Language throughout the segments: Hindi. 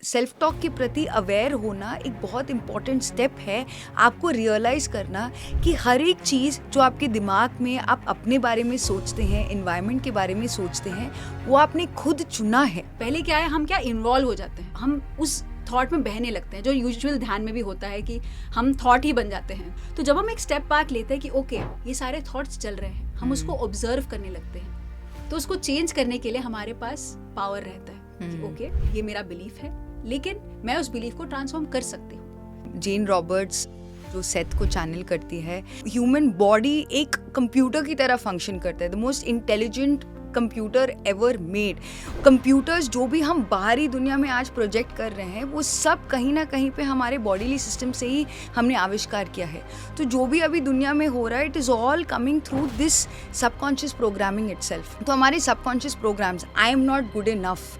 सेल्फ टॉक के प्रति अवेयर होना एक बहुत इम्पॉर्टेंट स्टेप है। आपको रियलाइज़ करना कि हर एक चीज़ जो आपके दिमाग में आप अपने बारे में सोचते हैं, एनवायरनमेंट के बारे में सोचते हैं, वो आपने खुद चुना है। पहले क्या है, हम क्या इन्वॉल्व हो जाते हैं, हम उस थॉट में बहने लगते हैं, जो यूजुअल ध्यान में भी होता है कि हम थॉट ही बन जाते हैं। तो जब हम एक स्टेप बैक लेते हैं कि ओके ये सारे थॉट्स चल रहे हैं, हम उसको ऑब्जर्व करने लगते हैं, तो उसको चेंज करने के लिए हमारे पास पावर रहता है कि ओके ये मेरा बिलीफ है, लेकिन मैं उस बिलीफ को ट्रांसफॉर्म कर सकती हूँ। जेन रॉबर्ट्स जो सेथ को चैनल करती है, ह्यूमन बॉडी एक कंप्यूटर की तरह फंक्शन करता है, the most intelligent computer ever made. Computers जो भी हम बाहरी दुनिया में आज प्रोजेक्ट कर रहे हैं, वो सब कहीं ना कहीं पे हमारे बॉडीली सिस्टम से ही हमने आविष्कार किया है। तो जो भी अभी दुनिया में हो रहा है, it is all coming through this subconscious programming itself. तो हमारे subconscious programs, I am not good enough,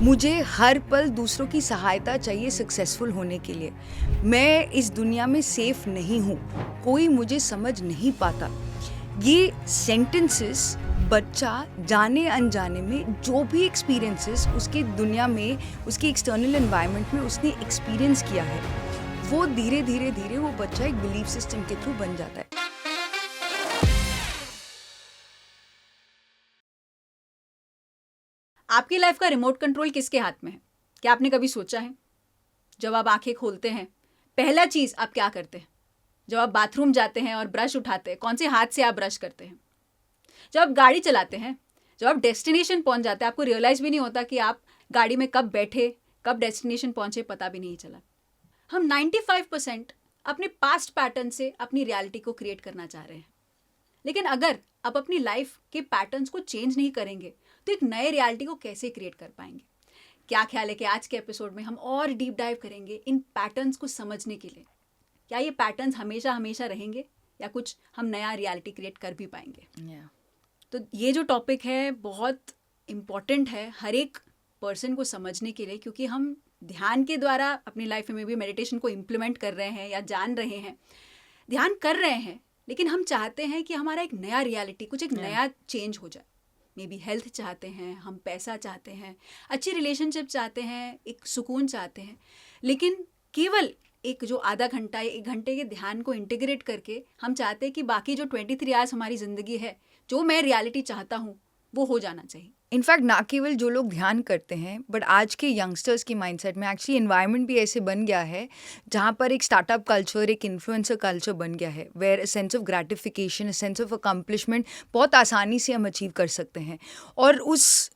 मुझे हर पल दूसरों की सहायता चाहिए सक्सेसफुल होने के लिए, मैं इस दुनिया में सेफ नहीं हूँ, कोई मुझे समझ नहीं पाता, ये सेंटेंसेस बच्चा जाने अनजाने में जो भी एक्सपीरियंसेस उसकी दुनिया में, उसकी एक्सटर्नल एनवायरनमेंट में उसने एक्सपीरियंस किया है, वो धीरे धीरे धीरे वो बच्चा एक बिलीफ सिस्टम के थ्रू बन जाता है। आपकी लाइफ का रिमोट कंट्रोल किसके हाथ में है? क्या आपने कभी सोचा है? जब आप आंखें खोलते हैं, पहला चीज आप क्या करते हैं? जब आप बाथरूम जाते हैं और ब्रश उठाते हैं, कौन से हाथ से आप ब्रश करते हैं? जब आप गाड़ी चलाते हैं, जब आप डेस्टिनेशन पहुंच जाते हैं, आपको रियलाइज भी नहीं होता कि आप गाड़ी में कब बैठे, कब डेस्टिनेशन पहुंचे, पता भी नहीं चला। हम 95% अपने पास्ट पैटर्न से अपनी रियलिटी को क्रिएट करना चाह रहे हैं, लेकिन अगर आप अपनी लाइफ के पैटर्न्स को चेंज नहीं करेंगे तो एक नए रियलिटी को कैसे क्रिएट कर पाएंगे? क्या ख्याल है कि आज के एपिसोड में हम और डीप डाइव करेंगे इन पैटर्न्स को समझने के लिए। क्या ये पैटर्न्स हमेशा हमेशा रहेंगे या कुछ हम नया रियलिटी क्रिएट कर भी पाएंगे? तो ये जो टॉपिक है बहुत इम्पॉर्टेंट है हर एक पर्सन को समझने के लिए, क्योंकि हम ध्यान के द्वारा अपनी लाइफ में भी मेडिटेशन को इम्प्लीमेंट कर रहे हैं या जान रहे हैं, ध्यान कर रहे हैं, लेकिन हम चाहते हैं कि हमारा एक नया रियलिटी, कुछ एक नया चेंज हो जाए। मे बी हेल्थ चाहते हैं, हम पैसा चाहते हैं, अच्छी रिलेशनशिप चाहते हैं, एक सुकून चाहते हैं, लेकिन केवल एक जो आधा घंटा या 1 घंटे के ध्यान को इंटीग्रेट करके हम चाहते हैं कि बाकी जो 23 आवर्स हमारी ज़िंदगी है, जो मैं रियलिटी चाहता हूँ वो हो जाना चाहिए। इनफैक्ट ना केवल जो लोग ध्यान करते हैं, बट आज के यंगस्टर्स की माइंडसेट में एक्चुअली एनवायरनमेंट भी ऐसे बन गया है जहाँ पर एक स्टार्टअप कल्चर, एक इन्फ्लुएंसर कल्चर बन गया है, where sense of gratification, sense of accomplishment बहुत आसानी से हम अचीव कर सकते हैं। और उस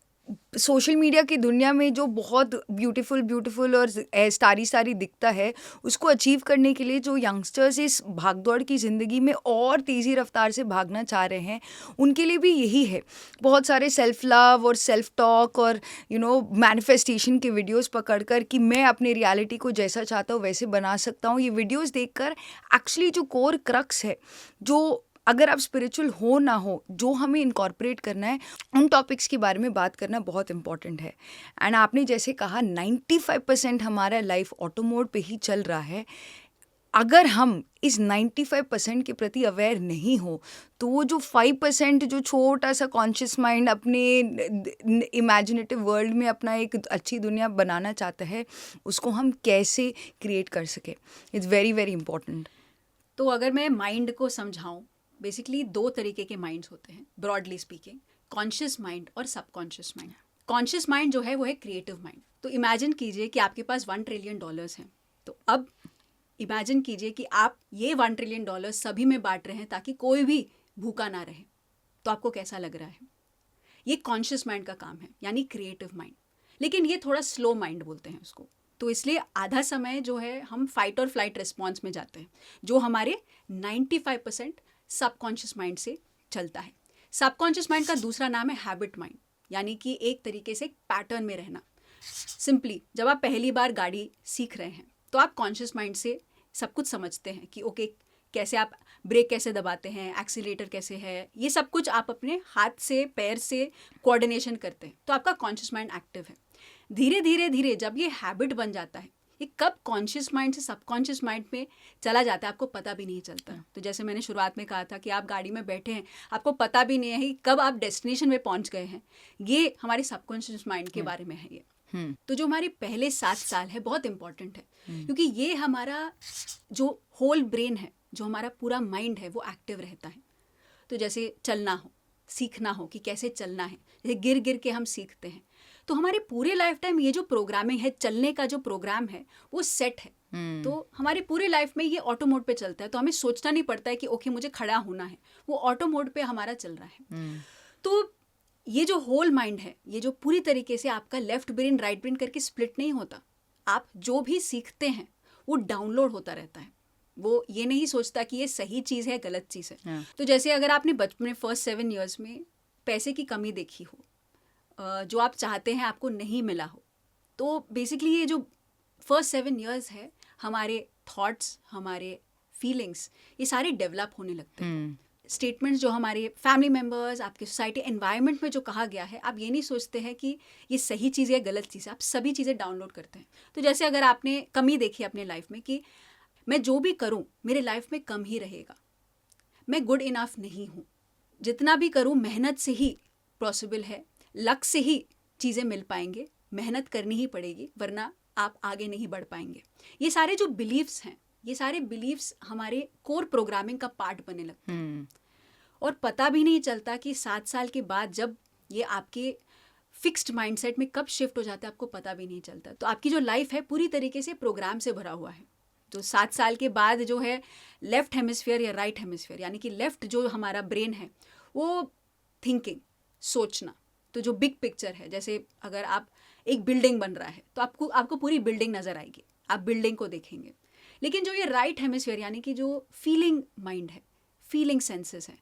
सोशल मीडिया की दुनिया में जो बहुत ब्यूटीफुल और सारी दिखता है, उसको अचीव करने के लिए जो यंगस्टर्स इस भागदौड़ की ज़िंदगी में और तेज़ी रफ्तार से भागना चाह रहे हैं, उनके लिए भी यही है। बहुत सारे सेल्फ लव और सेल्फ टॉक और मैनिफेस्टेशन के वीडियोस पकड़कर कि मैं अपने रियलिटी को जैसा चाहता हूँ वैसे बना सकता हूँ, ये वीडियोस देखकर एक्चुअली जो कोर क्रक्स है, जो अगर आप स्पिरिचुअल हो ना हो, जो हमें इनकॉर्पोरेट करना है, उन टॉपिक्स के बारे में बात करना बहुत इंपॉर्टेंट है। एंड आपने जैसे कहा 95% हमारा लाइफ ऑटो मोड पे ही चल रहा है। अगर हम इस 95% के प्रति अवेयर नहीं हो, तो वो जो 5% जो छोटा सा कॉन्शियस माइंड अपने इमेजिनेटिव वर्ल्ड में अपना एक अच्छी दुनिया बनाना चाहता है, उसको हम कैसे क्रिएट कर सके, इट्स वेरी वेरी इंपॉर्टेंट। तो अगर मैं माइंड को समझाऊं, बेसिकली 2 तरीके के माइंड्स होते हैं ब्रॉडली स्पीकिंग, कॉन्शियस माइंड और सबकॉन्शियस माइंड। कॉन्शियस माइंड जो है वो है क्रिएटिव माइंड। तो इमेजिन कीजिए कि आपके पास $1 ट्रिलियन हैं, तो अब इमेजिन कीजिए कि आप ये $1 ट्रिलियन सभी में बांट रहे हैं ताकि कोई भी भूखा ना रहे। तो आपको कैसा लग रहा है? ये कॉन्शियस माइंड का काम है, यानी क्रिएटिव माइंड। लेकिन ये थोड़ा स्लो माइंड बोलते हैं उसको, तो इसलिए आधा समय जो है हम फाइट और फ्लाइट रिस्पॉन्स में जाते हैं, जो हमारे 95% सबकॉन्शियस माइंड से चलता है। सबकॉन्शियस माइंड का दूसरा नाम है हैबिट माइंड, यानी कि एक तरीके से पैटर्न में रहना। सिंपली जब आप पहली बार गाड़ी सीख रहे हैं तो आप कॉन्शियस माइंड से सब कुछ समझते हैं कि ओके कैसे आप ब्रेक कैसे दबाते हैं, एक्सीलरेटर कैसे है, ये सब कुछ आप अपने हाथ से पैर से कोऑर्डिनेशन करते हैं, तो आपका कॉन्शियस माइंड एक्टिव है। धीरे धीरे धीरे जब ये हैबिट बन जाता है, ये कब कॉन्शियस माइंड से सबकॉन्शियस माइंड में चला जाता है आपको पता भी नहीं चलता। तो जैसे मैंने शुरुआत में कहा था कि आप गाड़ी में बैठे हैं, आपको पता भी नहीं है कि कब आप डेस्टिनेशन में पहुंच गए हैं, ये हमारे सबकॉन्शियस माइंड के बारे में है। ये तो जो हमारे पहले 7 साल है बहुत इंपॉर्टेंट है, क्योंकि ये हमारा जो होल ब्रेन है, जो हमारा पूरा माइंड है, वो एक्टिव रहता है। तो जैसे चलना हो, सीखना हो कि कैसे चलना है, जैसे गिर गिर के हम सीखते हैं, तो हमारे पूरे लाइफ टाइम ये जो प्रोग्रामिंग है, चलने का जो प्रोग्राम है वो सेट है। तो हमारे पूरे लाइफ में ये ऑटो मोड पे चलता है, तो हमें सोचना नहीं पड़ता है कि ओके मुझे खड़ा होना है, वो ऑटो मोड पे हमारा चल रहा है। तो ये जो होल माइंड है, ये जो पूरी तरीके से आपका लेफ्ट ब्रेन राइट ब्रेन करके स्प्लिट नहीं होता, आप जो भी सीखते हैं वो डाउनलोड होता रहता है। वो ये नहीं सोचता कि ये सही चीज़ है, गलत चीज़ है। तो जैसे अगर आपने बचपन में फर्स्ट 7 ईयर्स में पैसे की कमी देखी हो, जो आप चाहते हैं आपको नहीं मिला हो, तो बेसिकली ये जो फर्स्ट 7 ईयर्स है, हमारे थॉट्स, हमारे फीलिंग्स, ये सारे डेवलप होने लगते हैं। स्टेटमेंट्स जो हमारे फैमिली मेम्बर्स, आपके सोसाइटी एनवायरनमेंट में जो कहा गया है, आप ये नहीं सोचते हैं कि ये सही चीज़ है, गलत चीज़ है, आप सभी चीज़ें डाउनलोड करते हैं। तो जैसे अगर आपने कमी देखी अपने लाइफ में कि मैं जो भी करूं मेरे लाइफ में कम ही रहेगा, मैं गुड इनफ नहीं हूं, जितना भी करूं मेहनत से ही पॉसिबल है, लक से ही चीज़ें मिल पाएंगे, मेहनत करनी ही पड़ेगी वरना आप आगे नहीं बढ़ पाएंगे। ये सारे जो बिलीव्स हैं, ये सारे बिलीव्स हमारे कोर प्रोग्रामिंग का पार्ट बने लगते हैं। और पता भी नहीं चलता कि 7 साल के बाद जब ये आपके फिक्स्ड माइंडसेट में कब शिफ्ट हो जाता है, आपको पता भी नहीं चलता। तो आपकी जो लाइफ है पूरी तरीके से प्रोग्राम से भरा हुआ है। तो 7 साल के बाद जो है लेफ्ट हेमिस्फीयर या राइट हेमिस्फीयर, यानी कि लेफ्ट जो हमारा ब्रेन है वो थिंकिंग, सोचना, तो जो बिग पिक्चर है, जैसे अगर आप एक बिल्डिंग बन रहा है तो आपको पूरी बिल्डिंग नज़र आएगी, आप बिल्डिंग को देखेंगे। लेकिन जो ये राइट हेमिस्फीयर यानी कि जो फीलिंग माइंड है, फीलिंग सेंसेस है,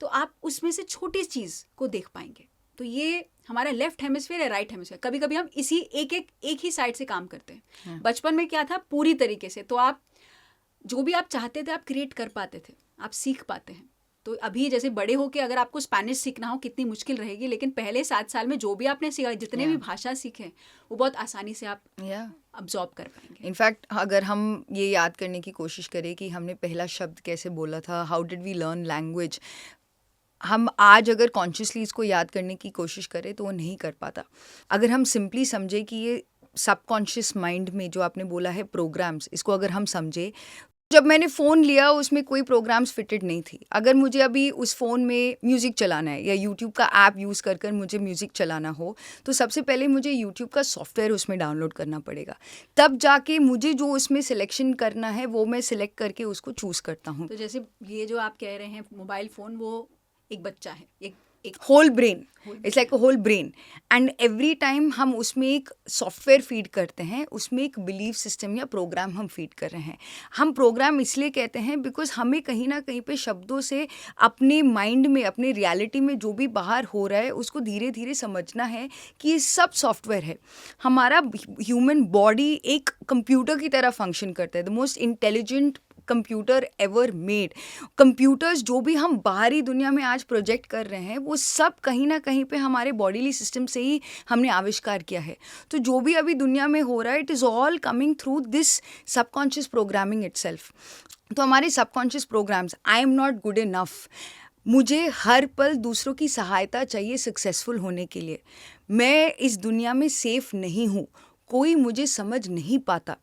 तो आप उसमें से छोटी चीज़ को देख पाएंगे। तो ये हमारा लेफ्ट हेमिस्फीयर या राइट हेमिस्फीयर। कभी कभी हम इसी एक ही साइड से काम करते हैं। बचपन में क्या था, पूरी तरीके से तो आप जो भी आप चाहते थे आप क्रिएट कर पाते थे, आप सीख पाते हैं। तो अभी जैसे बड़े होके अगर आपको स्पेनिश सीखना हो कितनी मुश्किल रहेगी, लेकिन पहले 7 साल में जो भी आपने सीखा, जितने भी भाषा सीखे वो बहुत आसानी से आप अब्जॉर्ब कर पाएंगे। इनफैक्ट अगर हम ये याद करने की कोशिश करें कि हमने पहला शब्द कैसे बोला था, how did we learn language, हम आज अगर कॉन्शियसली इसको याद करने की कोशिश करें तो वो नहीं कर पाता। अगर हम सिंपली समझे कि ये सबकॉन्शियस माइंड में जो आपने बोला है प्रोग्राम्स, इसको अगर हम समझे, जब मैंने फ़ोन लिया उसमें कोई प्रोग्राम्स फिटेड नहीं थी। अगर मुझे अभी उस फ़ोन में म्यूज़िक चलाना है या यूट्यूब का ऐप यूज़ कर मुझे म्यूज़िक चलाना हो, तो सबसे पहले मुझे यूट्यूब का सॉफ्टवेयर उसमें डाउनलोड करना पड़ेगा, तब जाके मुझे जो उसमें सिलेक्शन करना है वो मैं सिलेक्ट करके उसको चूज़ करता हूँ। तो जैसे ये जो आप कह रहे हैं मोबाइल फ़ोन, वो एक बच्चा है, एक whole brain, it's like a whole brain, and every time हम उसमें एक सॉफ्टवेयर फीड करते हैं, उसमें एक बिलीफ सिस्टम या प्रोग्राम हम फीड कर रहे हैं। हम प्रोग्राम इसलिए कहते हैं बिकॉज हमें कहीं ना कहीं पे शब्दों से अपने माइंड में, अपने रियलिटी में जो भी बाहर हो रहा है उसको धीरे धीरे समझना है कि ये सब सॉफ्टवेयर है। हमारा ह्यूमन बॉडी एक कंप्यूटर की तरह फंक्शन करता है, the most intelligent computer ever made. Computers जो भी हम बाहरी दुनिया में आज प्रोजेक्ट कर रहे हैं वो सब कहीं ना कहीं पे हमारे बॉडीली सिस्टम से ही हमने आविष्कार किया है। तो जो भी अभी दुनिया में हो रहा है, it is all coming through this subconscious programming itself. तो हमारे subconscious programs, I am not good enough, मुझे हर पल दूसरों की सहायता चाहिए सक्सेसफुल होने के लिए, मैं इस दुनिया में सेफ नहीं हूँ, कोई मुझे समझ नहीं पाता,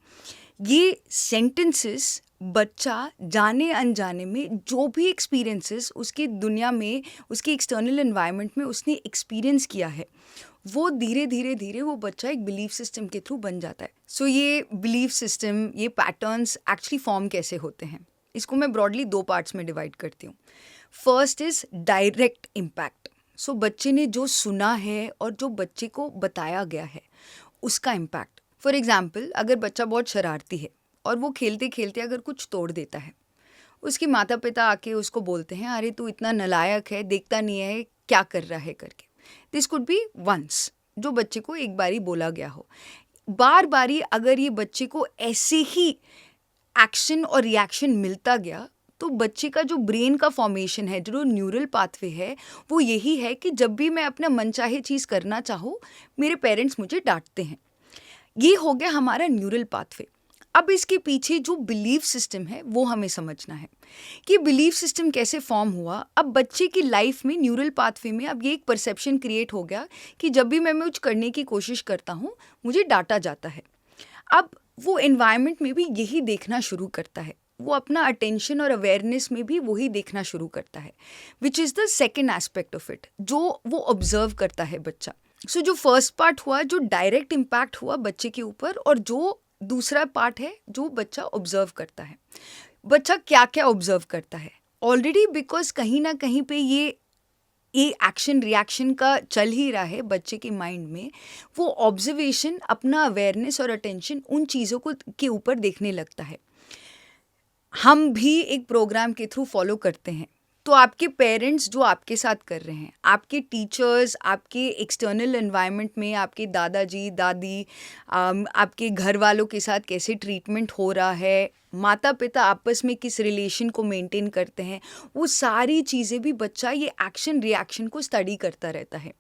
ये सेंटेंसेस बच्चा जाने अनजाने में जो भी एक्सपीरियंसेस उसकी दुनिया में, उसके एक्सटर्नल एनवायरनमेंट में उसने एक्सपीरियंस किया है, वो धीरे धीरे धीरे वो बच्चा एक बिलीफ सिस्टम के थ्रू बन जाता है। सो ये बिलीफ सिस्टम, ये पैटर्न्स एक्चुअली फॉर्म कैसे होते हैं, इसको मैं ब्रॉडली 2 पार्ट्स में डिवाइड करती हूँ। First is direct impact. So बच्चे ने जो सुना है और जो बच्चे को बताया गया है उसका इम्पैक्ट। फॉर एग्जाम्पल, अगर बच्चा बहुत शरारती है और वो खेलते खेलते अगर कुछ तोड़ देता है, उसके माता पिता आके उसको बोलते हैं, अरे तू इतना नालायक है, देखता नहीं है क्या कर रहा है करके। दिस कुड बी वंस, जो बच्चे को एक बारी बोला गया हो। बार बारी अगर ये बच्चे को ऐसे ही एक्शन और रिएक्शन मिलता गया तो बच्चे का जो ब्रेन का फॉर्मेशन है, जो न्यूरल पाथवे है, वो यही है कि जब भी मैं अपना मनचाहे चीज़ करना चाहूँ मेरे पेरेंट्स मुझे डांटते हैं। ये हो गया हमारा न्यूरल पाथवे। अब इसके पीछे जो बिलीफ सिस्टम है वो हमें समझना है कि बिलीफ सिस्टम कैसे फॉर्म हुआ। अब बच्चे की लाइफ में न्यूरल पाथवे में अब ये एक परसेप्शन क्रिएट हो गया कि जब भी मैं कुछ करने की कोशिश करता हूँ मुझे डांटा जाता है। अब वो एनवायरनमेंट में भी यही देखना शुरू करता है, वो अपना अटेंशन और अवेयरनेस में भी वही देखना शुरू करता है, which is the second aspect of it, जो वो ऑब्जर्व करता है बच्चा। सो जो फर्स्ट पार्ट हुआ जो डायरेक्ट इम्पैक्ट हुआ बच्चे के ऊपर, और जो दूसरा पार्ट है जो बच्चा ऑब्जर्व करता है। बच्चा क्या क्या ऑब्जर्व करता है ऑलरेडी, बिकॉज कहीं ना कहीं पे ये एक्शन रिएक्शन का चल ही रहा है बच्चे के माइंड में। वो ऑब्जर्वेशन, अपना अवेयरनेस और अटेंशन उन चीज़ों को के ऊपर देखने लगता है। हम भी एक प्रोग्राम के थ्रू फॉलो करते हैं, तो आपके पेरेंट्स जो आपके साथ कर रहे हैं, आपके टीचर्स, आपके एक्सटर्नल एनवायरनमेंट में आपके दादाजी दादी, आपके घर वालों के साथ कैसे ट्रीटमेंट हो रहा है, माता पिता आपस में किस रिलेशन को मेंटेन करते हैं, वो सारी चीज़ें भी बच्चा ये एक्शन रिएक्शन को स्टडी करता रहता है।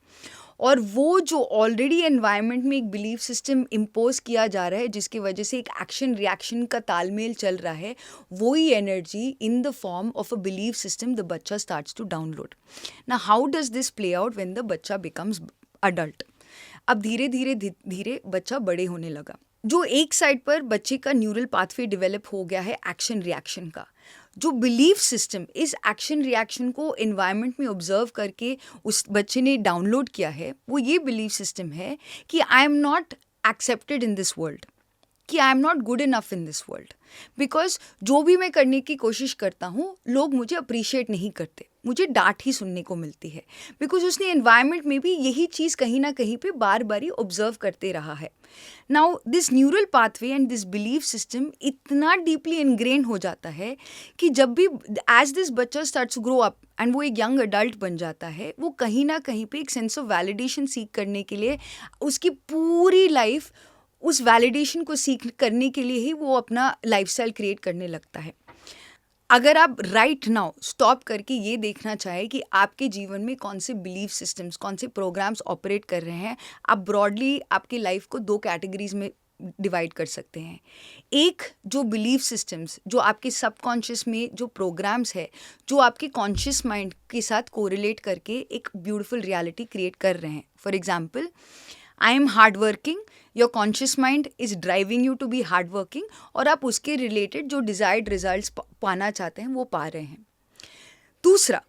और वो जो ऑलरेडी एनवायरनमेंट में एक बिलीफ सिस्टम इम्पोज किया जा रहा है जिसकी वजह से एक एक्शन रिएक्शन का तालमेल चल रहा है, वही energy in the form of a belief system the बच्चा स्टार्ट्स टू डाउनलोड। ना how does this play out when the बच्चा बिकम्स अडल्ट? अब धीरे धीरे धीरे बच्चा बड़े होने लगा। जो एक साइड पर बच्चे का न्यूरल पाथवे डेवलप हो गया है एक्शन रिएक्शन का, जो बिलीफ सिस्टम इस एक्शन रिएक्शन को एनवायरनमेंट में ऑब्जर्व करके उस बच्चे ने डाउनलोड किया है, वो ये बिलीफ सिस्टम है कि I am not accepted in this world, कि I am not good enough in this world, because जो भी मैं करने की कोशिश करता हूँ लोग मुझे अप्रिशिएट नहीं करते, मुझे डांट ही सुनने को मिलती है, बिकॉज उसने एनवायरनमेंट में भी यही चीज़ कहीं ना कहीं पे बार बार ही ऑब्जर्व करते रहा है। Now this neural pathway and this belief system इतना डीपली इनग्रेन हो जाता है कि जब भी एज दिस बच्चा स्टार्ट्स ग्रो अप एंड वो एक यंग अडल्ट बन जाता है, वो कहीं ना कहीं पे एक सेंस ऑफ वैलिडेशन सीख करने के लिए उसकी पूरी लाइफ उस वैलिडेशन को सीख करने के लिए ही वो अपना लाइफस्टाइल क्रिएट करने लगता है। अगर आप राइट नाउ स्टॉप करके ये देखना चाहें कि आपके जीवन में कौन से बिलीफ सिस्टम्स, कौन से प्रोग्राम्स ऑपरेट कर रहे हैं, आप ब्रॉडली आपकी लाइफ को 2 कैटेगरीज में डिवाइड कर सकते हैं। एक, जो बिलीफ सिस्टम्स जो आपके सबकॉन्शियस में जो प्रोग्राम्स है, जो आपके कॉन्शियस माइंड के साथ कोरिलेट करके एक ब्यूटीफुल रियलिटी क्रिएट कर रहे हैं। For example, I am hard working, your conscious mind is driving you to be hard working, और आप उसके रिलेटेड जो डिजायर्ड रिजल्ट्स पाना चाहते हैं वो पा रहे हैं। दूसरा,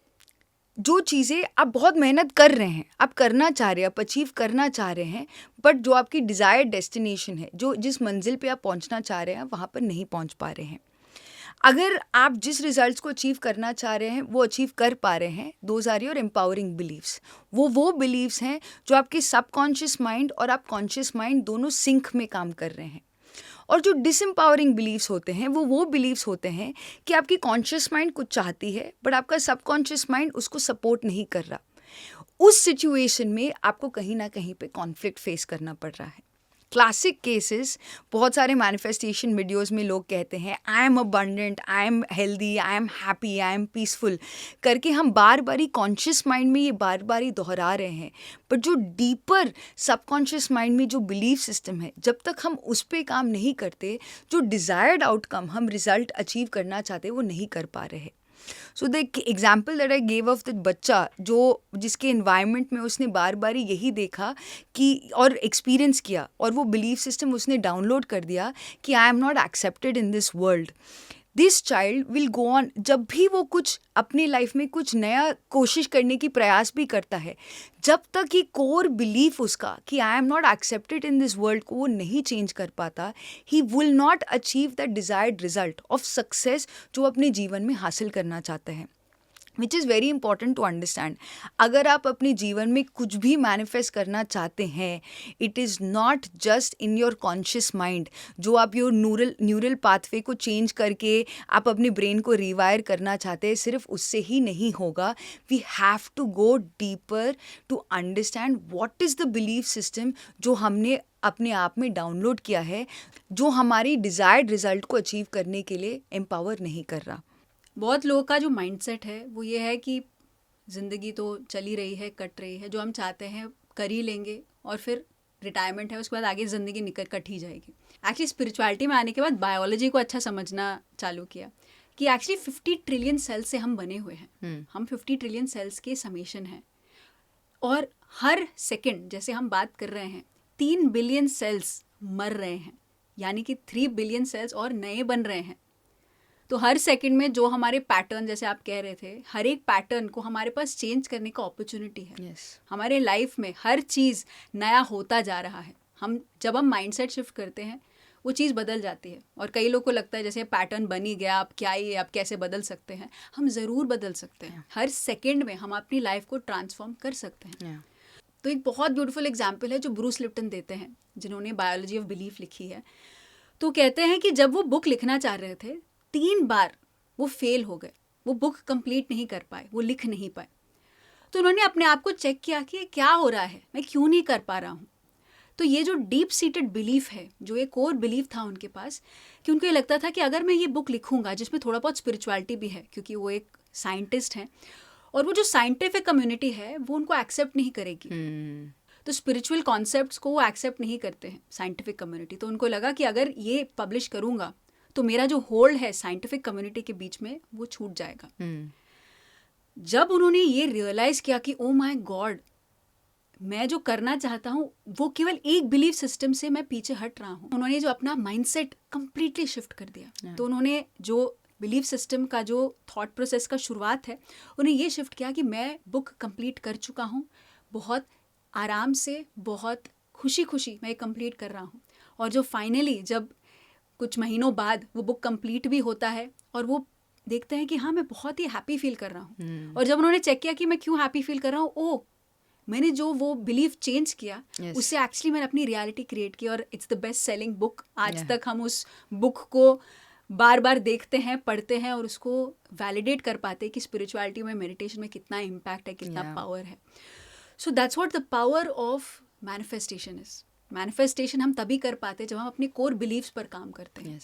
जो चीज़ें आप बहुत मेहनत कर रहे हैं, आप करना चाह रहे हैं, आप अचीव करना चाह रहे हैं, बट जो आपकी डिजायर्ड डेस्टिनेशन है, जो जिस मंजिल पे आप पहुंचना चाह रहे हैं, वहाँ पर नहीं पहुंच पा रहे हैं। अगर आप जिस रिजल्ट्स को अचीव करना चाह रहे हैं वो अचीव कर पा रहे हैं, those are your empowering believes. वो बिलीव्स हैं जो आपके सबकॉन्शियस माइंड और आप कॉन्शियस माइंड दोनों सिंक में काम कर रहे हैं। और जो डिसएम्पावरिंग बिलीव्स होते हैं वो बिलीव्स होते हैं कि आपकी कॉन्शियस माइंड कुछ चाहती है बट आपका सबकॉन्शियस माइंड उसको सपोर्ट नहीं कर रहा। उस सिचुएशन में आपको कहीं ना कहीं पे कॉन्फ्लिक्ट फेस करना पड़ रहा है। क्लासिक केसेस, बहुत सारे मैनिफेस्टेशन वीडियोस में लोग कहते हैं I am abundant, I am healthy, I am happy, I am peaceful करके हम बार बार ही कॉन्शियस माइंड में ये बार बार ही दोहरा रहे हैं। बट जो डीपर सबकॉन्शियस माइंड में जो बिलीफ सिस्टम है, जब तक हम उस पर काम नहीं करते, जो डिज़ायर्ड आउटकम हम रिजल्ट अचीव करना चाहते वो नहीं कर पा रहे। So the example that I gave of that बच्चा जो जिसके एनवायरनमेंट में उसने बार बार यही देखा कि और एक्सपीरियंस किया और वो बिलीफ सिस्टम उसने डाउनलोड कर दिया कि I am not accepted in this world, this child will go on. जब भी वो कुछ अपनी लाइफ में कुछ नया कोशिश करने की प्रयास भी करता है, जब तक ये कोर बिलीफ उसका कि I am not accepted in this world को वो नहीं चेंज कर पाता, he will not achieve that desired result of success जो अपने जीवन में हासिल करना चाहते हैं। Which is very important to understand. अगर आप अपने जीवन में कुछ भी मैनिफेस्ट करना चाहते हैं, it is not just in your conscious mind, जो आप योर न्यूरल पाथवे को चेंज करके आप अपने ब्रेन को रिवायर करना चाहते हैं, सिर्फ उससे ही नहीं होगा। We have to go deeper to understand what is the belief system जो हमने अपने आप में डाउनलोड किया है, जो हमारी डिज़ायर्ड रिजल्ट को अचीव करने के लिए एम्पावर नहीं कर रहा। बहुत लोगों का जो माइंडसेट है वो ये है कि ज़िंदगी तो चली रही है, कट रही है, जो हम चाहते हैं कर ही लेंगे और फिर रिटायरमेंट है, उसके बाद आगे ज़िंदगी निकल कट ही जाएगी। एक्चुअली स्पिरिचुअलिटी में आने के बाद बायोलॉजी को अच्छा समझना चालू किया कि एक्चुअली 50 ट्रिलियन सेल्स से हम बने हुए हैं। हम 50 ट्रिलियन सेल्स के समेशन हैं, और हर सेकंड जैसे हम बात कर रहे हैं 3 बिलियन सेल्स मर रहे हैं, यानी कि 3 बिलियन सेल्स और नए बन रहे हैं। तो हर सेकंड में जो हमारे पैटर्न, जैसे आप कह रहे थे, हर एक पैटर्न को हमारे पास चेंज करने का अपॉर्चुनिटी है। Yes. हमारे लाइफ में हर चीज़ नया होता जा रहा है। जब हम माइंडसेट शिफ्ट करते हैं वो चीज़ बदल जाती है। और कई लोगों को लगता है जैसे पैटर्न बन ही गया, अब क्या ही, अब कैसे बदल सकते हैं। हम ज़रूर बदल सकते हैं। हर सेकेंड में हम अपनी लाइफ को ट्रांसफॉर्म कर सकते हैं। तो एक बहुत ब्यूटीफुल एग्जाम्पल है जो ब्रूस लिप्टन देते हैं, जिन्होंने बायोलॉजी ऑफ बिलीफ लिखी है। तो कहते हैं कि जब वो बुक लिखना चाह रहे थे 3 बार वो फेल हो गए, वो बुक कंप्लीट नहीं कर पाए, वो लिख नहीं पाए। तो उन्होंने अपने आप को चेक किया कि क्या हो रहा है, मैं क्यों नहीं कर पा रहा हूँ। तो ये जो डीप सीटेड बिलीफ है, जो एक कोर बिलीफ था उनके पास, कि उनको ये लगता था कि अगर मैं ये बुक लिखूंगा जिसमें थोड़ा बहुत स्पिरिचुअलिटी भी है, क्योंकि वो एक साइंटिस्ट हैं, और वो जो साइंटिफिक कम्युनिटी है वो उनको एक्सेप्ट नहीं करेगी। तो स्पिरिचुअल कॉन्सेप्ट्स को वो एक्सेप्ट नहीं करते हैं साइंटिफिक कम्युनिटी। तो उनको लगा कि अगर ये पब्लिश करूंगा तो मेरा जो होल्ड है साइंटिफिक कम्युनिटी के बीच में वो छूट जाएगा। जब उन्होंने ये रियलाइज किया कि ओ माय गॉड, मैं जो करना चाहता हूँ वो केवल एक बिलीफ सिस्टम से मैं पीछे हट रहा हूँ, उन्होंने जो अपना माइंडसेट कंप्लीटली शिफ्ट कर दिया। तो उन्होंने जो बिलीफ सिस्टम का जो थॉट प्रोसेस का शुरुआत है, उन्हें ये शिफ्ट किया कि मैं बुक कंप्लीट कर चुका हूँ, बहुत आराम से, बहुत खुशी खुशी मैं कंप्लीट कर रहा हूँ। और जो फाइनली जब कुछ महीनों बाद वो बुक कंप्लीट भी होता है और वो देखते हैं कि हाँ मैं बहुत ही हैप्पी फील कर रहा हूँ। और जब उन्होंने चेक किया कि मैं क्यों हैप्पी फील कर रहा हूँ, ओ मैंने जो वो बिलीफ चेंज किया, उससे एक्चुअली मैंने अपनी रियलिटी क्रिएट की, और it's the best selling book. आज तक हम उस बुक को बार बार देखते हैं, पढ़ते हैं, और उसको वैलिडेट कर पाते हैं कि स्पिरिचुअलिटी में, मेडिटेशन में कितना इम्पैक्ट है, कितना पावर है। So that's what the power of manifestation is. Manifestation हम तभी कर पाते हैं जब हम अपने कोर बिलीव्स पर काम करते हैं।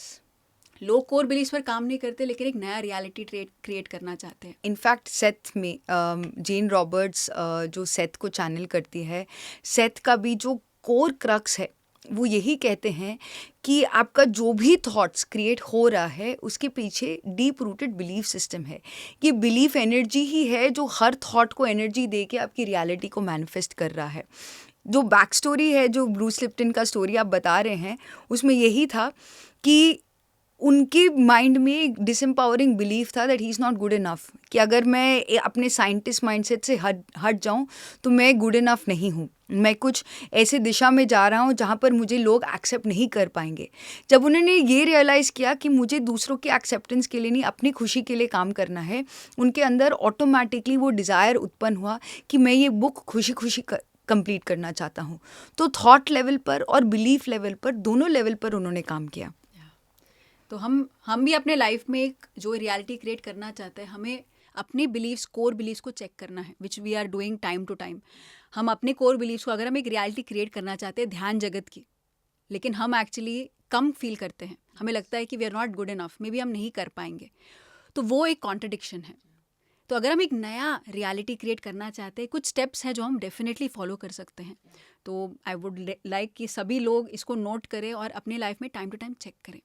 लोग कोर बिलीव्स पर काम नहीं करते, लेकिन एक नया रियलिटी क्रिएट करना चाहते हैं। इनफैक्ट सेथ में जेन रॉबर्ट्स जो सेथ को चैनल करती है, सेथ का भी जो कोर क्रक्स है वो यही कहते हैं कि आपका जो भी थॉट्स क्रिएट हो रहा है उसके पीछे डीप रूटेड बिलीफ सिस्टम है। ये बिलीफ एनर्जी ही है जो हर थॉट को एनर्जी दे के आपकी रियलिटी को मैनिफेस्ट कर रहा है। जो बैक स्टोरी है, जो ब्रूस लिप्टन का स्टोरी आप बता रहे हैं, उसमें यही था कि उनके माइंड में एक डिसएम्पावरिंग बिलीफ था that he is not good enough, कि अगर मैं अपने साइंटिस्ट माइंडसेट से हट जाऊं तो मैं गुड इनफ नहीं हूं, मैं कुछ ऐसे दिशा में जा रहा हूं जहां पर मुझे लोग एक्सेप्ट नहीं कर पाएंगे। जब उन्होंने ये रियलाइज़ किया कि मुझे दूसरों के एक्सेप्टेंस के लिए नहीं, अपनी खुशी के लिए काम करना है, उनके अंदर ऑटोमेटिकली वो डिज़ायर उत्पन्न हुआ कि मैं ये बुक खुशी खुशी कंप्लीट करना चाहता हूँ। तो थॉट लेवल पर और बिलीफ लेवल पर, दोनों लेवल पर उन्होंने काम किया। तो हम भी अपने लाइफ में एक जो रियलिटी क्रिएट करना चाहते हैं, हमें अपने बिलीव्स, कोर बिलीव्स को चेक करना है, which we are doing time to time. हम अपने कोर बिलीव्स को, अगर हम एक रियलिटी क्रिएट करना चाहते हैं ध्यान जगत की, लेकिन हम एक्चुअली कम फील करते हैं, हमें लगता है कि we are not good enough, maybe हम नहीं कर पाएंगे, तो वो एक कॉन्ट्रडिक्शन है। तो अगर हम एक नया रियलिटी क्रिएट करना चाहते हैं, कुछ स्टेप्स हैं जो हम डेफिनेटली फॉलो कर सकते हैं। तो आई वुड लाइक कि सभी लोग इसको नोट करें और अपने लाइफ में टाइम टू टाइम चेक करें।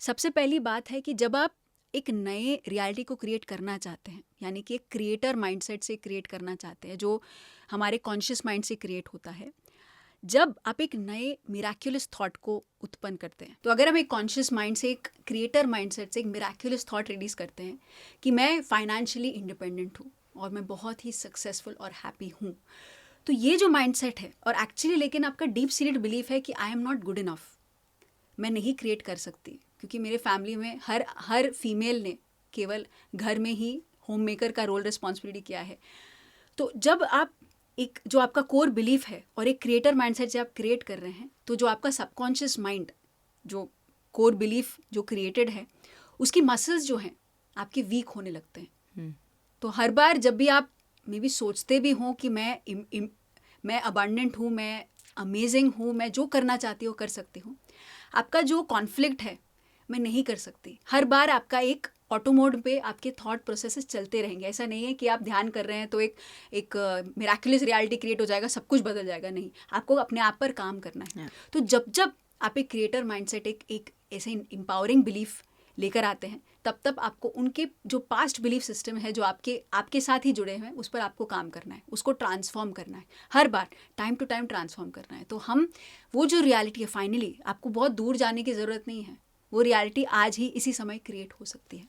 सबसे पहली बात है कि जब आप एक नए रियलिटी को क्रिएट करना चाहते हैं, यानी कि एक क्रिएटर माइंडसेट से क्रिएट करना चाहते हैं, जो हमारे कॉन्शियस माइंड से क्रिएट होता है, जब आप एक नए मिराक्युलस थॉट को उत्पन्न करते हैं, तो अगर हम एक कॉन्शियस माइंड से, एक क्रिएटर माइंडसेट से एक मिराक्युलस थॉट रिलीज करते हैं कि मैं फाइनेंशियली इंडिपेंडेंट हूँ और मैं बहुत ही सक्सेसफुल और हैप्पी हूँ, तो ये जो माइंडसेट है, और एक्चुअली लेकिन आपका डीप सीटेड बिलीफ है कि I am not good enough, मैं नहीं क्रिएट कर सकती, क्योंकि मेरे फैमिली में हर फीमेल ने केवल घर में ही होम मेकर का रोल रिस्पॉन्सिबिलिटी किया है। तो जब आप एक जो आपका कोर बिलीफ है और एक क्रिएटर माइंडसेट से आप क्रिएट कर रहे हैं, तो जो आपका सबकॉन्शियस माइंड, जो कोर बिलीफ जो क्रिएटेड है, उसकी मसल्स जो हैं आपके वीक होने लगते हैं। तो हर बार जब भी आप मे बी सोचते भी हों कि मैं अबंडेंट हूँ, मैं अमेजिंग हूँ, मैं जो करना चाहती हूँ कर सकती हूँ, आपका जो कॉन्फ्लिक्ट है, मैं नहीं कर सकती, हर बार आपका एक ऑटो मोड पे आपके थॉट प्रोसेसेस चलते रहेंगे। ऐसा नहीं है कि आप ध्यान कर रहे हैं तो एक मिराकुलस रियलिटी क्रिएट हो जाएगा, सब कुछ बदल जाएगा। नहीं, आपको अपने आप पर काम करना है। Yeah. तो जब जब आप एक क्रिएटर माइंडसेट, एक ऐसे एम्पावरिंग बिलीफ लेकर आते हैं, तब आपको उनके जो पास्ट बिलीफ सिस्टम है जो आपके साथ ही जुड़े हुए हैं, उस पर आपको काम करना है, उसको ट्रांसफॉर्म करना है, हर बार टाइम टू टाइम ट्रांसफॉर्म करना है। तो हम वो जो रियलिटी है, फाइनली आपको बहुत दूर जाने की ज़रूरत नहीं है, वो रियलिटी आज ही इसी समय क्रिएट हो सकती है।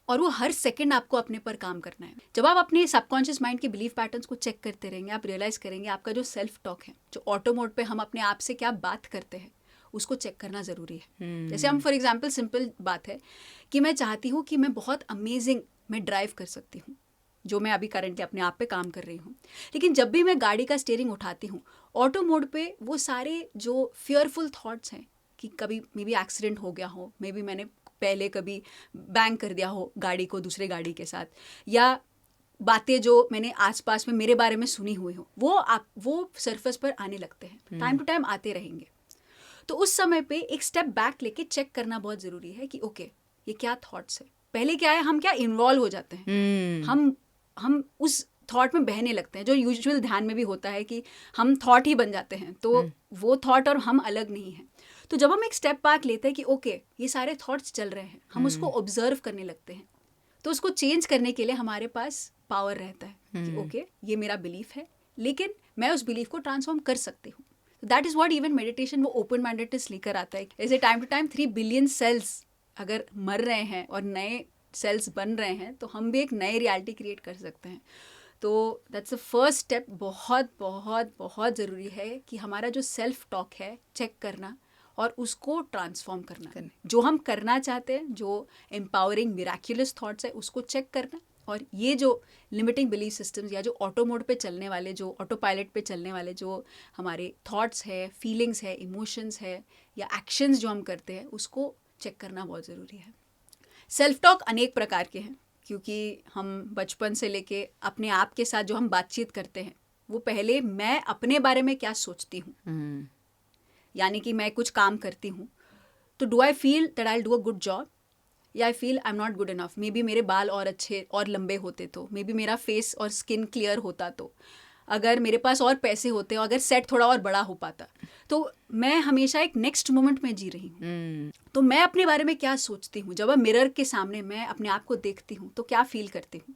और वो हर सेकंड आपको अपने पर काम करना है। जब आप अपने सबकॉन्शियस माइंड के बिलीफ पैटर्न्स को चेक करते रहेंगे, आप रियलाइज़ करेंगे आपका जो सेल्फ टॉक है, जो ऑटो मोड पे हम अपने आप से क्या बात करते हैं, उसको चेक करना ज़रूरी है। जैसे हम फॉर एग्जांपल, सिंपल बात है कि मैं चाहती हूँ कि मैं बहुत अमेजिंग मैं ड्राइव कर सकती हूँ, जो मैं अभी करंटली अपने आप पे काम कर रही हूँ। लेकिन जब भी मैं गाड़ी का स्टीयरिंग उठाती हूँ, ऑटो मोड पे वो सारे जो फियरफुल थॉट्स हैं कि कभी मे बी एक्सीडेंट हो गया हो, मे बी मैंने पहले कभी बैंग कर दिया हो गाड़ी को दूसरे गाड़ी के साथ, या बातें जो मैंने आसपास में मेरे बारे में सुनी हुई हो, वो सरफेस पर आने लगते हैं, टाइम टू टाइम आते रहेंगे। तो उस समय पे एक स्टेप बैक लेके चेक करना बहुत ज़रूरी है कि ओके, ये क्या थॉट्स है। पहले क्या है, हम क्या इन्वॉल्व हो जाते हैं, हम उस थॉट में बहने लगते हैं, जो यूजुअल ध्यान में भी होता है कि हम थॉट ही बन जाते हैं। तो वो थॉट और हम अलग नहीं हैं। तो जब हम एक स्टेप बैक लेते हैं कि ओके, ये सारे थॉट्स चल रहे हैं, हम उसको ऑब्जर्व करने लगते हैं, तो उसको चेंज करने के लिए हमारे पास पावर रहता है कि ओके, ये मेरा बिलीफ है, लेकिन मैं उस बिलीफ को ट्रांसफॉर्म कर सकती हूँ। That is what even meditation वो ओपन माइंडेडनेस लेकर आता है। ऐसे time to time 3 billion cells अगर मर रहे हैं और नए सेल्स बन रहे हैं, तो हम भी एक नई रियलिटी क्रिएट कर सकते हैं। तो दैट्स द फर्स्ट स्टेप। बहुत बहुत बहुत ज़रूरी है कि हमारा जो सेल्फ टॉक है, चेक करना और उसको ट्रांसफॉर्म करना। जो हम करना चाहते हैं, जो एम्पावरिंग मिराक्युलस थॉट्स है, उसको चेक करना। और ये जो लिमिटिंग बिलीफ सिस्टम्स या जो ऑटो मोड पे चलने वाले, जो ऑटो पायलट पे चलने वाले जो हमारे थॉट्स है, फीलिंग्स है, इमोशंस है या एक्शंस जो हम करते हैं, उसको चेक करना बहुत ज़रूरी है। सेल्फ टॉक अनेक प्रकार के हैं, क्योंकि हम बचपन से लेके अपने आप के साथ जो हम बातचीत करते हैं, वो पहले मैं अपने बारे में क्या सोचती हूँ। यानी कि मैं कुछ काम करती हूँ तो do I feel that I will do a good job, या I feel I am not good enough. Maybe मेरे बाल और अच्छे और लंबे होते तो, मे बी मेरा फेस और स्किन क्लियर होता तो, अगर मेरे पास और पैसे होते और अगर सेट थोड़ा और बड़ा हो पाता। तो मैं हमेशा एक नेक्स्ट मोमेंट में जी रही हूँ। तो मैं अपने बारे में क्या सोचती हूँ, जब मिरर के सामने मैं अपने आप को देखती हूँ तो क्या फील करती हूँ,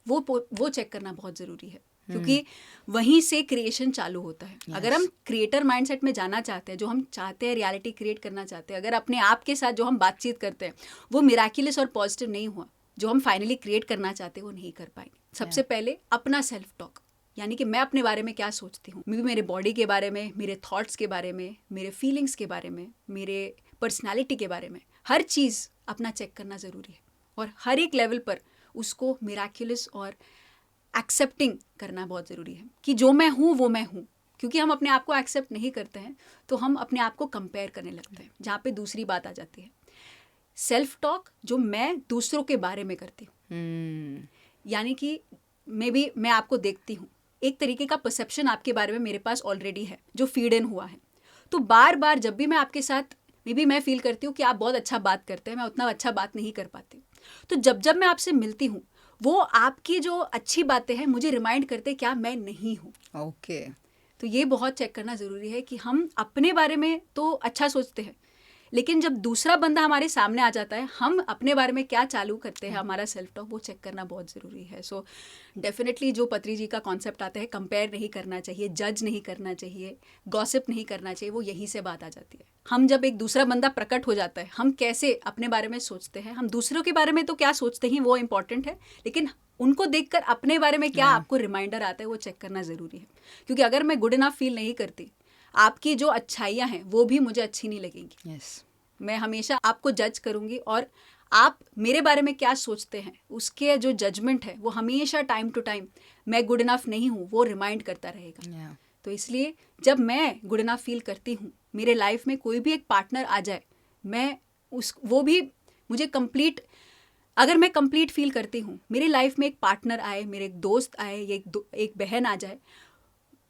वो चेक करना बहुत ज़रूरी है, क्योंकि वहीं से क्रिएशन चालू होता है। अगर हम क्रिएटर माइंडसेट में जाना चाहते हैं, जो हम चाहते हैं रियलिटी क्रिएट करना चाहते हैं, अगर अपने आप के साथ जो हम बातचीत करते हैं वो मिराक्युलस और पॉजिटिव नहीं हुआ, जो हम फाइनली क्रिएट करना चाहते हैं वो नहीं कर पाएंगे। सबसे पहले अपना सेल्फ टॉक, यानी कि मैं अपने बारे में क्या सोचती हूँ, मेरे बॉडी के बारे में, मेरे थॉट्स के बारे में, मेरे फीलिंग्स के बारे में, मेरे पर्सनैलिटी के बारे में, हर चीज़ अपना चेक करना ज़रूरी है। और हर एक लेवल पर उसको मिराक्युलस और एक्सेप्टिंग करना बहुत ज़रूरी है कि जो मैं हूँ वो मैं हूँ। क्योंकि हम अपने आप को एक्सेप्ट नहीं करते हैं तो हम अपने आप को कंपेयर करने लगते हैं, जहाँ पे दूसरी बात आ जाती है सेल्फ टॉक, जो मैं दूसरों के बारे में करती हूँ। यानी कि मैं आपको देखती हूँ, एक तरीके का परसेप्शन आपके बारे में मेरे पास ऑलरेडी है जो फीड इन हुआ है। तो बार बार जब भी मैं आपके साथ मैं फील करती हूँ कि आप बहुत अच्छा बात करते हैं, मैं उतना अच्छा बात नहीं कर पाती, तो जब मैं आपसे मिलती हूँ वो आपकी जो अच्छी बातें हैं मुझे रिमाइंड करते क्या मैं नहीं हूँ। ओके। तो ये बहुत चेक करना ज़रूरी है कि हम अपने बारे में तो अच्छा सोचते हैं, लेकिन जब दूसरा बंदा हमारे सामने आ जाता है, हम अपने बारे में क्या चालू करते हैं, हमारा सेल्फ टॉक, वो चेक करना बहुत ज़रूरी है। सो डेफिनेटली जो पत्री जी का कॉन्सेप्ट आता है, कंपेयर नहीं करना चाहिए, जज नहीं करना चाहिए, गॉसिप नहीं करना चाहिए, वो यहीं से बात आ जाती है। हम जब एक दूसरा बंदा प्रकट हो जाता है, हम कैसे अपने बारे में सोचते हैं, हम दूसरों के बारे में तो क्या सोचते हैं वो इम्पॉर्टेंट है, लेकिन उनको देखकर अपने बारे में क्या आपको रिमाइंडर आता है वो चेक करना ज़रूरी है। क्योंकि अगर मैं गुड इनफ फील नहीं करती, आपकी जो अच्छाइयाँ हैं वो भी मुझे अच्छी नहीं लगेंगी। यस, मैं हमेशा आपको जज करूँगी और आप मेरे बारे में क्या सोचते हैं उसके जो जजमेंट है वो हमेशा टाइम टू टाइम मैं गुड इनफ नहीं हूँ वो रिमाइंड करता रहेगा। तो इसलिए जब मैं गुड इनफ फील करती हूँ, मेरे लाइफ में कोई भी एक पार्टनर आ जाए, मैं वो भी मुझे कंप्लीट, अगर मैं कंप्लीट फील करती हूँ, मेरे लाइफ में एक पार्टनर आए, मेरे एक दोस्त आए या एक बहन आ जाए,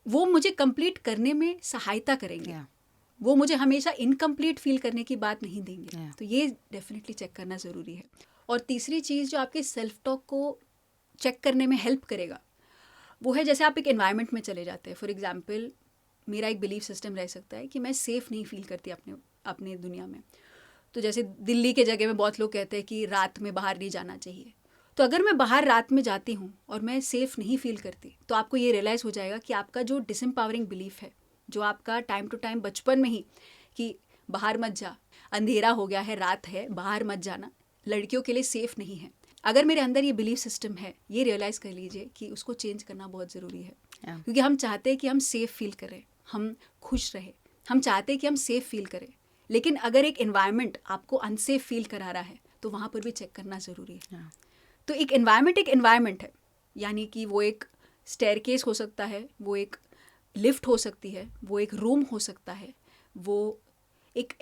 वो मुझे कंप्लीट करने में सहायता करेंगे। वो मुझे हमेशा इनकम्प्लीट फील करने की बात नहीं देंगे। तो ये डेफिनेटली चेक करना ज़रूरी है। और तीसरी चीज़ जो आपके सेल्फ टॉक को चेक करने में हेल्प करेगा वो है जैसे आप एक एनवायरनमेंट में चले जाते हैं. फॉर एग्जांपल मेरा एक बिलीफ सिस्टम रह सकता है कि मैं सेफ़ नहीं फील करती अपने अपने दुनिया में. तो जैसे दिल्ली के जगह में बहुत लोग कहते हैं कि रात में बाहर नहीं जाना चाहिए. तो अगर मैं बाहर रात में जाती हूँ और मैं सेफ़ नहीं फील करती तो आपको ये रियलाइज़ हो जाएगा कि आपका जो डिसएम्पावरिंग बिलीफ है, जो आपका टाइम टू टाइम बचपन में ही कि बाहर मत जा, अंधेरा हो गया है, रात है, बाहर मत जाना, लड़कियों के लिए सेफ़ नहीं है. अगर मेरे अंदर ये बिलीफ सिस्टम है, ये रियलाइज़ कर लीजिए कि उसको चेंज करना बहुत ज़रूरी है. क्योंकि हम चाहते हैं कि हम सेफ़ फील करें, हम खुश रहें, हम चाहते हैं कि हम सेफ़ फील करें. लेकिन अगर एक एनवायरनमेंट आपको अनसेफ फील करा रहा है तो वहाँ पर भी चेक करना ज़रूरी है. तो एक एनवायरनमेंट है, यानी कि वो एक स्टेयरकेस हो सकता है, वो एक लिफ्ट हो सकती है, वो एक रूम हो सकता है, वो एक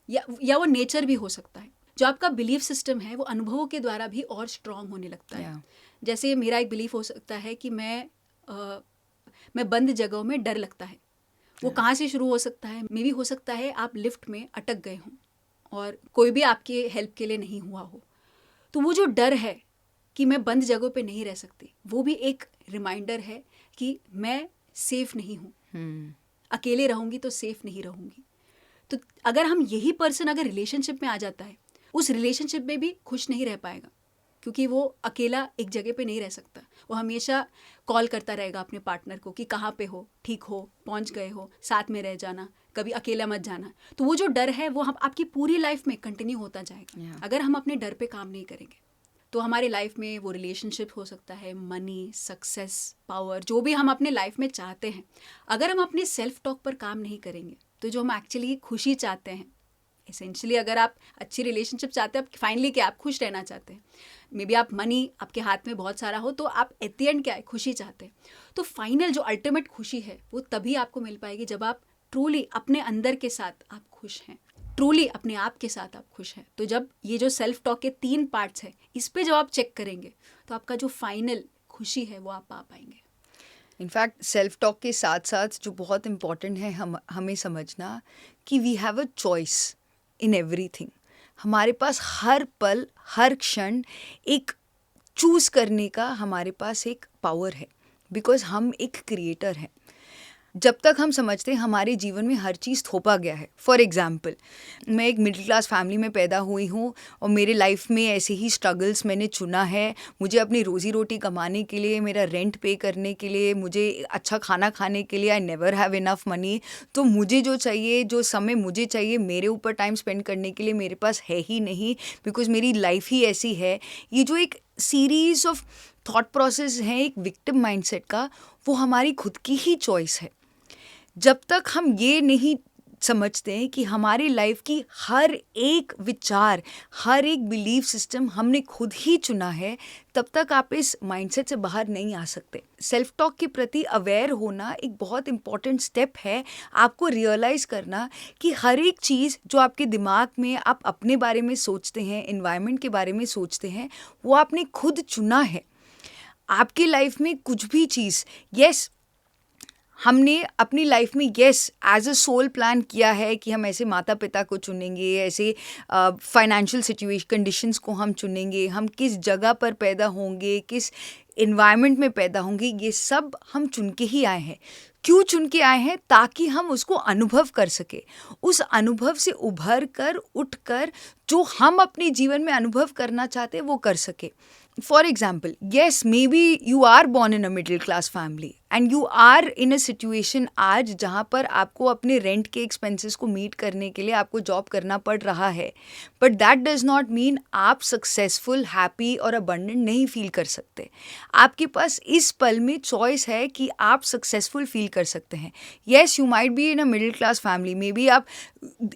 या वो नेचर भी हो सकता है. जो आपका बिलीफ सिस्टम है वो अनुभवों के द्वारा भी और स्ट्रॉन्ग होने लगता है. जैसे मेरा एक बिलीफ हो सकता है कि मैं बंद जगहों में डर लगता है. वो कहाँ से शुरू हो सकता है? मे बी हो सकता है आप लिफ्ट में अटक गए हों और कोई भी आपके हेल्प के लिए नहीं हुआ हो. तो वो जो डर है कि मैं बंद जगहों पे नहीं रह सकती, वो भी एक रिमाइंडर है कि मैं सेफ नहीं हूँ. अकेले रहूँगी तो सेफ नहीं रहूँगी. तो अगर हम यही पर्सन अगर रिलेशनशिप में आ जाता है, उस रिलेशनशिप में भी खुश नहीं रह पाएगा क्योंकि वो अकेला एक जगह पे नहीं रह सकता. वो हमेशा कॉल करता रहेगा अपने पार्टनर को कि कहाँ पे हो, ठीक हो, पहुँच गए हो, साथ में रह जाना, कभी अकेला मत जाना. तो वो जो डर है वो हम आपकी पूरी लाइफ में कंटिन्यू होता जाएगा. अगर हम अपने डर पे काम नहीं करेंगे तो हमारे लाइफ में वो रिलेशनशिप हो सकता है, मनी, सक्सेस, पावर, जो भी हम अपने लाइफ में चाहते हैं, अगर हम अपने सेल्फ टॉक पर काम नहीं करेंगे तो जो हम एक्चुअली खुशी चाहते हैं, एसेंशियली अगर आप अच्छी रिलेशनशिप चाहते हैं, आप फाइनली क्या आप खुश रहना चाहते हैं, मे बी आप मनी आपके हाथ में बहुत सारा हो तो आप एट द एंड क्या है, खुशी चाहते हैं. तो फाइनल जो अल्टीमेट खुशी है वो तभी आपको मिल पाएगी जब आप ट्रूली अपने अंदर के साथ आप खुश हैं, ट्रूली अपने आप के साथ आप खुश हैं. तो जब ये जो सेल्फ टॉक के 3 पार्ट्स हैं, इस पे जब आप चेक करेंगे तो आपका जो फाइनल खुशी है वो आप पा पाएंगे. इनफैक्ट सेल्फ टॉक के साथ साथ जो बहुत इम्पॉर्टेंट है हमें समझना कि we have a choice in everything. हमारे पास हर पल, हर क्षण एक चूज़ करने का हमारे पास एक पावर है, बिकॉज हम एक क्रिएटर हैं. जब तक हम समझते हैं हमारे जीवन में हर चीज़ थोपा गया है. फॉर एग्ज़ाम्पल, मैं एक मिडिल क्लास फैमिली में पैदा हुई हूँ और मेरे लाइफ में ऐसे ही स्ट्रगल्स मैंने चुना है. मुझे अपनी रोज़ी रोटी कमाने के लिए, मेरा रेंट पे करने के लिए, मुझे अच्छा खाना खाने के लिए I never have enough money. तो मुझे जो चाहिए, जो समय मुझे चाहिए मेरे ऊपर टाइम स्पेंड करने के लिए मेरे पास है ही नहीं, बिकॉज मेरी लाइफ ही ऐसी है. ये जो एक सीरीज़ ऑफ थॉट प्रोसेस है एक विक्टिम माइंडसेट का, वो हमारी खुद की ही चॉइस है. जब तक हम ये नहीं समझते हैं कि हमारी लाइफ की हर एक विचार, हर एक बिलीफ सिस्टम हमने खुद ही चुना है, तब तक आप इस माइंडसेट से बाहर नहीं आ सकते. सेल्फ टॉक के प्रति अवेयर होना एक बहुत इंपॉर्टेंट स्टेप है. आपको रियलाइज़ करना कि हर एक चीज़ जो आपके दिमाग में आप अपने बारे में सोचते हैं, एनवायरनमेंट के बारे में सोचते हैं, वो आपने खुद चुना है. आपकी लाइफ में कुछ भी चीज़, यस, हमने अपनी लाइफ में एज अ सोल प्लान किया है कि हम ऐसे माता पिता को चुनेंगे, ऐसे फाइनेंशियल सिचुएशन कंडीशंस को हम चुनेंगे, हम किस जगह पर पैदा होंगे, किस एनवायरनमेंट में पैदा होंगे, ये सब हम चुन के ही आए हैं. क्यों चुन के आए हैं? ताकि हम उसको अनुभव कर सके, उस अनुभव से उभर कर, उठ कर जो हम अपने जीवन में अनुभव करना चाहते हैं वो कर सके. For example, yes, maybe you are born in a middle class family and you are in a situation आज जहाँ पर आपको अपने रेंट के एक्सपेंसेस को मीट करने के लिए आपको जॉब करना पड़ रहा है, but that does not mean आप सक्सेसफुल, हैप्पी और अबंडेंट नहीं फील कर सकते. आपके पास इस पल में चॉइस है कि आप सक्सेसफुल फील कर सकते हैं. Yes, you might be in a middle class family, may be आप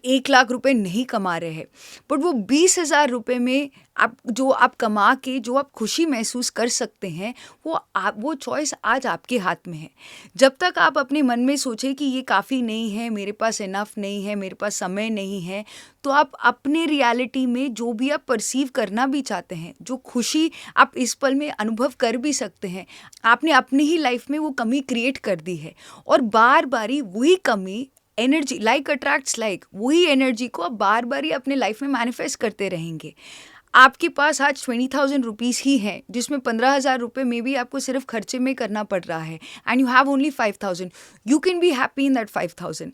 1 लाख रुपए नहीं कमा रहे हैं, बट वो 20,000 रुपये में आप कमा के जो आप खुशी महसूस कर सकते हैं, वो चॉइस आज आपके हाथ में है. जब तक आप अपने मन में सोचें कि ये काफ़ी नहीं है, मेरे पास इनफ नहीं है, मेरे पास समय नहीं है, तो आप अपने रियलिटी में जो भी आप परसीव करना भी चाहते हैं, जो खुशी आप इस पल में अनुभव कर भी सकते हैं, आपने अपनी ही लाइफ में वो कमी क्रिएट कर दी है. और बार बारी वही कमी, एनर्जी लाइक अट्रैक्ट्स लाइक, वही एनर्जी को आप बार बार ही अपने लाइफ में मैनिफेस्ट करते रहेंगे. आपके पास आज 20,000 रुपीज़ ही हैं, जिसमें 15,000 रुपये में भी आपको सिर्फ खर्चे में करना पड़ रहा है, and you have only 5,000, you can be happy in that 5,000।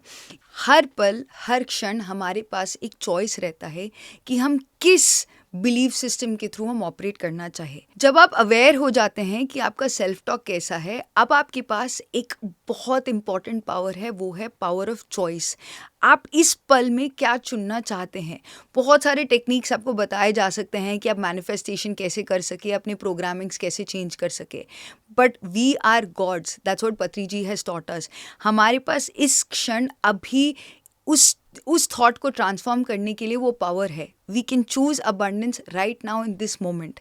हर पल हर क्षण हमारे पास एक चॉइस रहता है कि हम किस बिलीफ सिस्टम के थ्रू हम ऑपरेट करना चाहे। जब आप अवेयर हो जाते हैं कि आपका सेल्फ टॉक कैसा है, अब आपके पास एक बहुत इंपॉर्टेंट पावर है, वो है पावर ऑफ चॉइस। आप इस पल में क्या चुनना चाहते हैं। बहुत सारे टेक्निक्स आपको बताए जा सकते हैं कि आप मैनिफेस्टेशन कैसे कर सके, अपने प्रोग्रामिंग्स कैसे चेंज कर सके, but we are gods, that's what Patri ji has taught us. हमारे पास इस क्षण अभी उस थॉट को ट्रांसफॉर्म करने के लिए वो पावर है। We can choose abundance right now in this moment,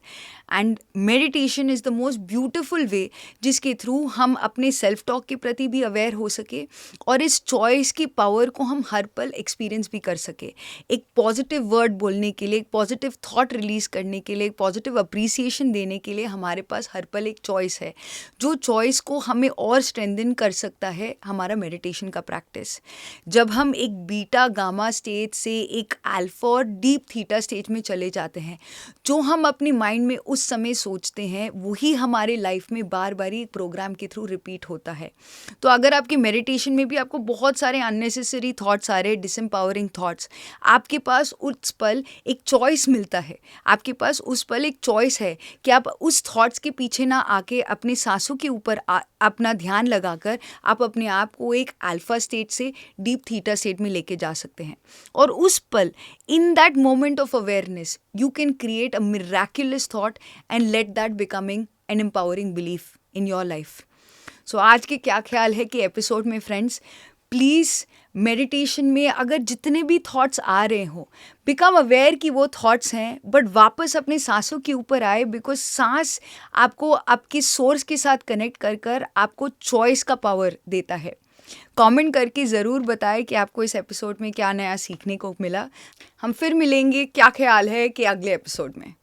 and meditation is the most beautiful way जिसके थ्रू हम अपने सेल्फ टॉक के प्रति भी अवेयर हो सके और इस चॉइस की पावर को हम हर पल एक्सपीरियंस भी कर सके। एक पॉजिटिव वर्ड बोलने के लिए, एक पॉजिटिव थॉट रिलीज करने के लिए, एक पॉजिटिव अप्रिसिएशन देने के लिए हमारे पास हर पल एक चॉइस है। जो चॉइस को हमें और स्ट्रेंथन कर सकता है हमारा मेडिटेशन का प्रैक्टिस। जब हम एक बीटा गामा स्टेज से एक अल्फा और डीप थीटा स्टेज में चले जाते हैं, जो हम अपने माइंड में उस समय सोचते हैं वही हमारे लाइफ में बार बार एक प्रोग्राम के थ्रू रिपीट होता है। तो अगर आपके मेडिटेशन में भी आपको बहुत सारे अननेसेसरी थॉट्स आ रहे, डिसएम्पावरिंग थॉट्स, आपके पास उस पल एक चॉइस मिलता है। आपके पास उस पल एक चॉइस है कि आप उस थॉट्स के पीछे ना आके अपने सांसों के ऊपर अपना ध्यान लगाकर आप अपने आप को एक अल्फा स्टेट से डीप थीटा स्टेट में लेके जा सकते हैं। और उस पल, in that moment of awareness, you can create a miraculous thought and let that becoming an empowering belief in your life. So आज के क्या ख्याल है कि एपिसोड में फ्रेंड्स, प्लीज़ मेडिटेशन में अगर जितने भी थॉट्स आ रहे हो, बिकम अवेयर कि वो थॉट्स हैं, बट वापस अपने सांसों के ऊपर आए, बिकॉज सांस आपको आपके सोर्स के साथ कनेक्ट कर कर आपको चॉइस का पावर देता है। कमेंट करके ज़रूर बताएं कि आपको इस एपिसोड में क्या नया सीखने को मिला। हम फिर मिलेंगे क्या ख्याल है कि अगले एपिसोड में।